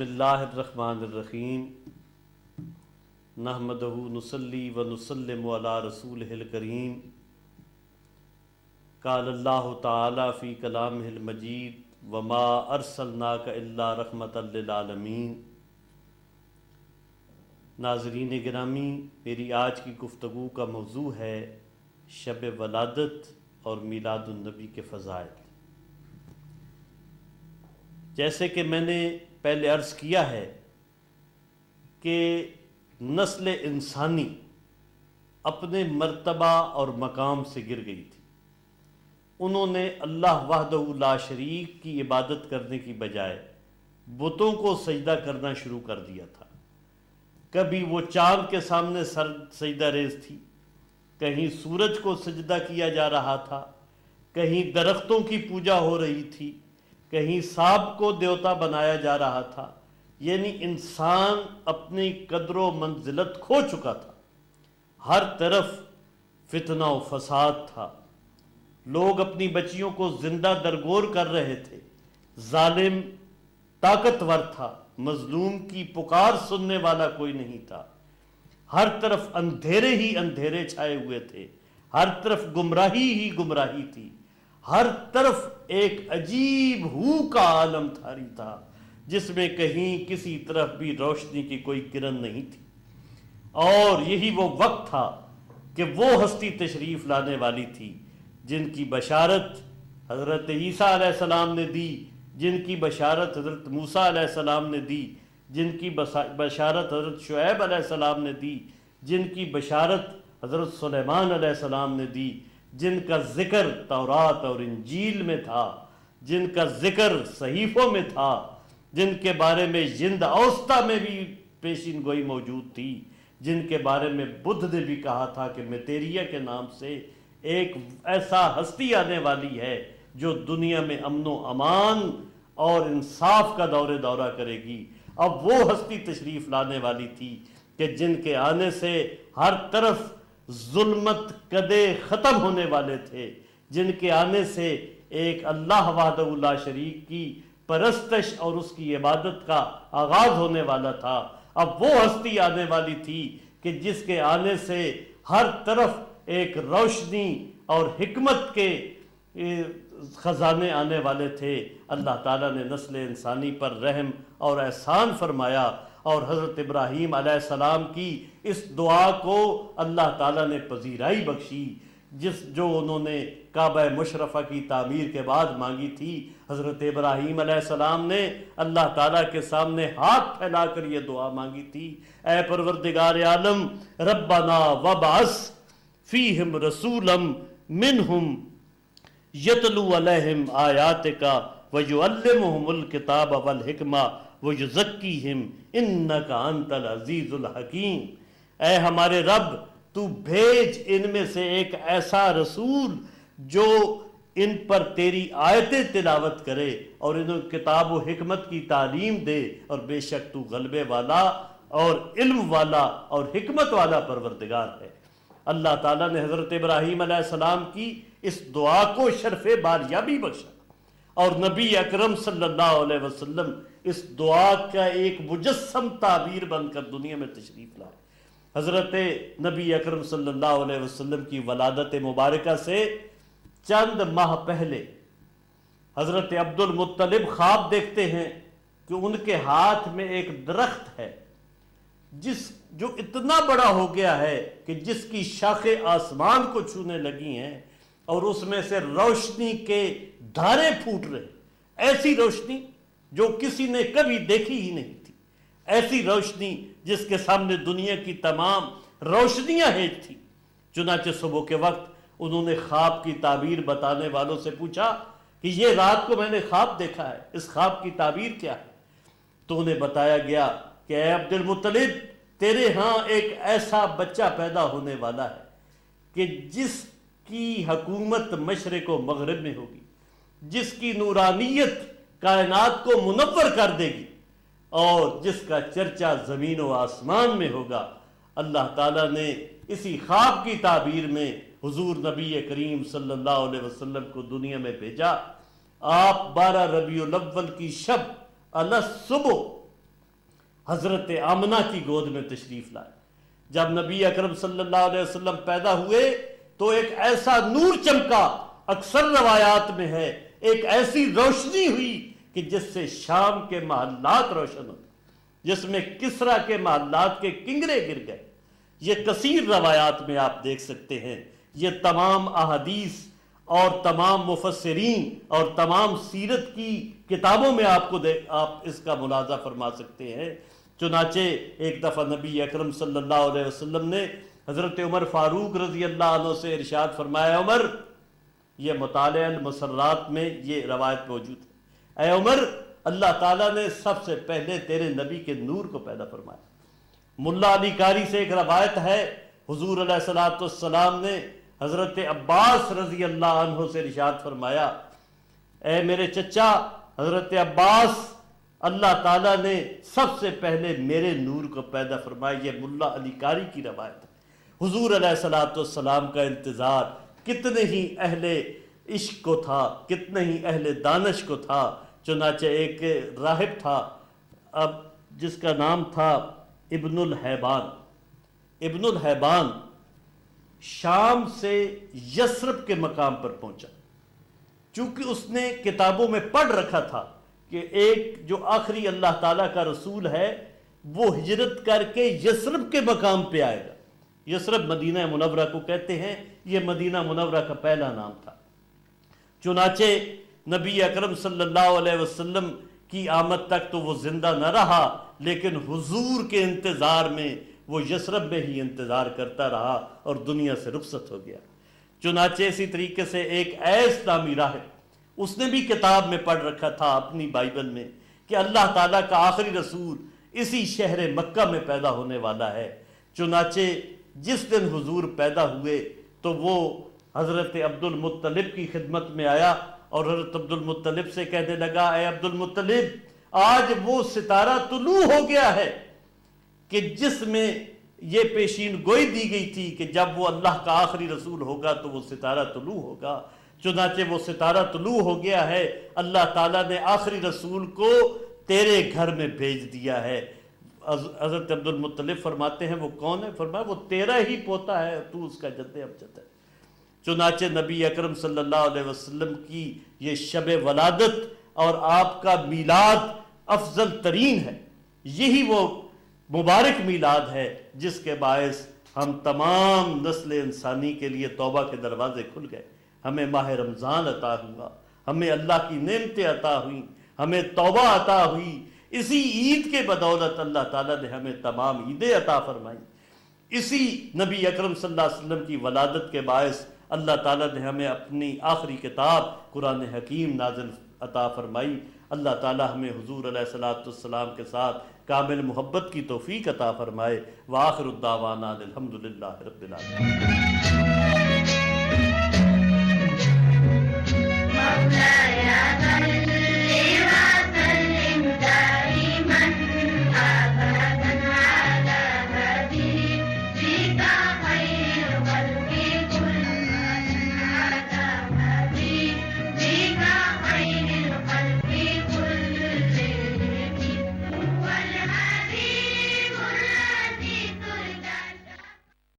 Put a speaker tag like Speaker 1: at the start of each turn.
Speaker 1: بسم اللہ الرحمن الرحیم نحمدہ نصلی و نسلم علی رسولہ الکریم قال اللہ تعالی فی کلامہ المجید وما ارسلناک الا رحمۃ للعالمین۔ ناظرین گرامی، میری آج کی گفتگو کا موضوع ہے شب ولادت اور میلاد النبی کے فضائل۔ جیسے کہ میں نے پہلے عرض کیا ہے کہ نسل انسانی اپنے مرتبہ اور مقام سے گر گئی تھی۔ انہوں نے اللہ وحدہ لا شریک کی عبادت کرنے کی بجائے بتوں کو سجدہ کرنا شروع کر دیا تھا۔ کبھی وہ چاند کے سامنے سر سجدہ ریز تھی، کہیں سورج کو سجدہ کیا جا رہا تھا، کہیں درختوں کی پوجا ہو رہی تھی، کہیں سانپ کو دیوتا بنایا جا رہا تھا۔ یعنی انسان اپنی قدر و منزلت کھو چکا تھا، ہر طرف فتنہ و فساد تھا، لوگ اپنی بچیوں کو زندہ درگور کر رہے تھے، ظالم طاقتور تھا، مظلوم کی پکار سننے والا کوئی نہیں تھا، ہر طرف اندھیرے ہی اندھیرے چھائے ہوئے تھے، ہر طرف گمراہی ہی گمراہی تھی، ہر طرف ایک عجیب ہو کا عالم تھاری تھا جس میں کہیں کسی طرف بھی روشنی کی کوئی کرن نہیں تھی۔ اور یہی وہ وقت تھا کہ وہ ہستی تشریف لانے والی تھی جن کی بشارت حضرت عیسیٰ علیہ السلام نے دی، جن کی بشارت حضرت موسیٰ علیہ السلام نے دی، جن کی بشارت حضرت شعیب علیہ السلام نے دی، جن کی بشارت حضرت سلیمان علیہ السلام نے دی، جن کا ذکر تورات اور انجیل میں تھا، جن کا ذکر صحیفوں میں تھا، جن کے بارے میں جند اوسطا میں بھی پیشین گوئی موجود تھی، جن کے بارے میں بدھ نے بھی کہا تھا کہ میتیریا کے نام سے ایک ایسا ہستی آنے والی ہے جو دنیا میں امن و امان اور انصاف کا دورہ کرے گی۔ اب وہ ہستی تشریف لانے والی تھی کہ جن کے آنے سے ہر طرف ظلمت کدے ختم ہونے والے تھے، جن کے آنے سے ایک اللہ وحدہ لا شریک کی پرستش اور اس کی عبادت کا آغاز ہونے والا تھا۔ اب وہ ہستی آنے والی تھی کہ جس کے آنے سے ہر طرف ایک روشنی اور حکمت کے خزانے آنے والے تھے۔ اللہ تعالیٰ نے نسل انسانی پر رحم اور احسان فرمایا اور حضرت ابراہیم علیہ السلام کی اس دعا کو اللہ تعالیٰ نے پذیرائی بخشی جو انہوں نے کعبہ مشرفہ کی تعمیر کے بعد مانگی تھی۔ حضرت ابراہیم علیہ السلام نے اللہ تعالیٰ کے سامنے ہاتھ پھیلا کر یہ دعا مانگی تھی، اے پروردگار عالم، ربنا وبعث فیہم رسولا منہم یتلو علیہم آیاتک ویعلمہم الکتاب والحکمہ ویزکیہم انک انت العزیز الحکیم۔ اے ہمارے رب، تو بھیج ان میں سے ایک ایسا رسول جو ان پر تیری آیتیں تلاوت کرے اور انہیں کتاب و حکمت کی تعلیم دے، اور بے شک تو غلبے والا اور علم والا اور حکمت والا پروردگار ہے۔ اللہ تعالیٰ نے حضرت ابراہیم علیہ السلام کی اس دعا کو شرف باریابی بخشا اور نبی اکرم صلی اللہ علیہ وسلم اس دعا کا ایک مجسم تعبیر بن کر دنیا میں تشریف لائے۔ حضرت نبی اکرم صلی اللہ علیہ وسلم کی ولادت مبارکہ سے چند ماہ پہلے حضرت عبد المطلب خواب دیکھتے ہیں کہ ان کے ہاتھ میں ایک درخت ہے جو اتنا بڑا ہو گیا ہے کہ جس کی شاخیں آسمان کو چھونے لگی ہیں اور اس میں سے روشنی کے دھارے پھوٹ رہے، ایسی روشنی جو کسی نے کبھی دیکھی ہی نہیں تھی، ایسی روشنی جس کے سامنے دنیا کی تمام روشنیاں ہیج تھی۔ چنانچہ صبح کے وقت انہوں نے خواب کی تعبیر بتانے والوں سے پوچھا کہ یہ رات کو میں نے خواب دیکھا ہے، اس خواب کی تعبیر کیا ہے؟ تو انہیں بتایا گیا کہ اے عبد المطلب، تیرے ہاں ایک ایسا بچہ پیدا ہونے والا ہے کہ جس کی حکومت مشرق و مغرب میں ہوگی، جس کی نورانیت کائنات کو منور کر دے گی اور جس کا چرچا زمین و آسمان میں ہوگا۔ اللہ تعالیٰ نے اسی خواب کی تعبیر میں حضور نبی کریم صلی اللہ علیہ وسلم کو دنیا میں بھیجا۔ آپ 12 ربیع الاول کی شب صبح حضرت آمنہ کی گود میں تشریف لائے۔ جب نبی اکرم صلی اللہ علیہ وسلم پیدا ہوئے تو ایک ایسا نور چمکا، اکثر روایات میں ہے ایک ایسی روشنی ہوئی کہ جس سے شام کے محلات روشن ہو گئے، جس میں کسرا کے محلات کے کنگرے گر گئے۔ یہ کثیر روایات میں آپ دیکھ سکتے ہیں، یہ تمام احادیث اور تمام مفسرین اور تمام سیرت کی کتابوں میں آپ اس کا ملاحظہ فرما سکتے ہیں۔ چنانچہ ایک دفعہ نبی اکرم صلی اللہ علیہ وسلم نے حضرت عمر فاروق رضی اللہ عنہ سے ارشاد فرمایا، عمر، یہ مطالعہ المسرات میں یہ روایت موجود ہے، اے عمر، اللہ تعالیٰ نے سب سے پہلے تیرے نبی کے نور کو پیدا فرمایا۔ ملا علی قاری سے ایک روایت ہے، حضور علیہ الصلوۃ والسلام نے حضرت عباس رضی اللہ عنہ سے ارشاد فرمایا، اے میرے چچا حضرت عباس، اللہ تعالیٰ نے سب سے پہلے میرے نور کو پیدا فرمایا۔ یہ ملا علی قاری کی روایت ہے۔ حضور علیہ الصلوۃ والسلام کا انتظار کتنے ہی اہل عشق کو تھا، کتنے ہی اہل دانش کو تھا۔ چنانچہ ایک راہب تھا اب جس کا نام تھا ابن الحیبان۔ ابن الحیبان شام سے یثرب کے مقام پر پہنچا، چونکہ اس نے کتابوں میں پڑھ رکھا تھا کہ ایک جو آخری اللہ تعالیٰ کا رسول ہے وہ ہجرت کر کے یثرب کے مقام پہ آئے گا۔ یثرب مدینہ منورہ کو کہتے ہیں، یہ مدینہ منورہ کا پہلا نام تھا۔ چنانچہ نبی اکرم صلی اللہ علیہ وسلم کی آمد تک تو وہ زندہ نہ رہا، لیکن حضور کے انتظار میں وہ یثرب میں ہی انتظار کرتا رہا اور دنیا سے رخصت ہو گیا۔ چنانچہ اسی طریقے سے ایک ایس نامی راہب، اس نے بھی کتاب میں پڑھ رکھا تھا اپنی بائبل میں کہ اللہ تعالیٰ کا آخری رسول اسی شہر مکہ میں پیدا ہونے والا ہے۔ چنانچہ جس دن حضور پیدا ہوئے تو وہ حضرت عبد المطلب کی خدمت میں آیا اور حضرت عبد المطلب سے کہنے لگا، اے عبد المطلب، آج وہ ستارہ طلوع ہو گیا ہے کہ جس میں یہ پیشین گوئی دی گئی تھی کہ جب وہ اللہ کا آخری رسول ہوگا تو وہ ستارہ طلوع ہوگا۔ چنانچہ وہ ستارہ طلوع ہو گیا ہے، اللہ تعالیٰ نے آخری رسول کو تیرے گھر میں بھیج دیا ہے۔ حضرت عبد المطلب فرماتے ہیں وہ کون ہے؟ فرمایا وہ تیرا ہی پوتا ہے، تو اس کا جد امجد ہے۔ چنانچہ نبی اکرم صلی اللہ علیہ وسلم کی یہ شب ولادت اور آپ کا میلاد افضل ترین ہے۔ یہی وہ مبارک میلاد ہے جس کے باعث ہم تمام نسل انسانی کے لیے توبہ کے دروازے کھل گئے، ہمیں ماہ رمضان عطا ہوا، ہمیں اللہ کی نعمتیں عطا ہوئیں، ہمیں توبہ عطا ہوئی۔ اسی عید کے بدولت اللہ تعالیٰ نے ہمیں تمام عیدیں عطا فرمائیں۔ اسی نبی اکرم صلی اللہ علیہ وسلم کی ولادت کے باعث اللہ تعالیٰ نے ہمیں اپنی آخری کتاب قرآن حکیم نازل عطا فرمائی۔ اللہ تعالیٰ ہمیں حضور علیہ الصلوۃ والسلام کے ساتھ کامل محبت کی توفیق عطا فرمائے۔ وآخر الدعوانا الحمدللہ رب العالمین۔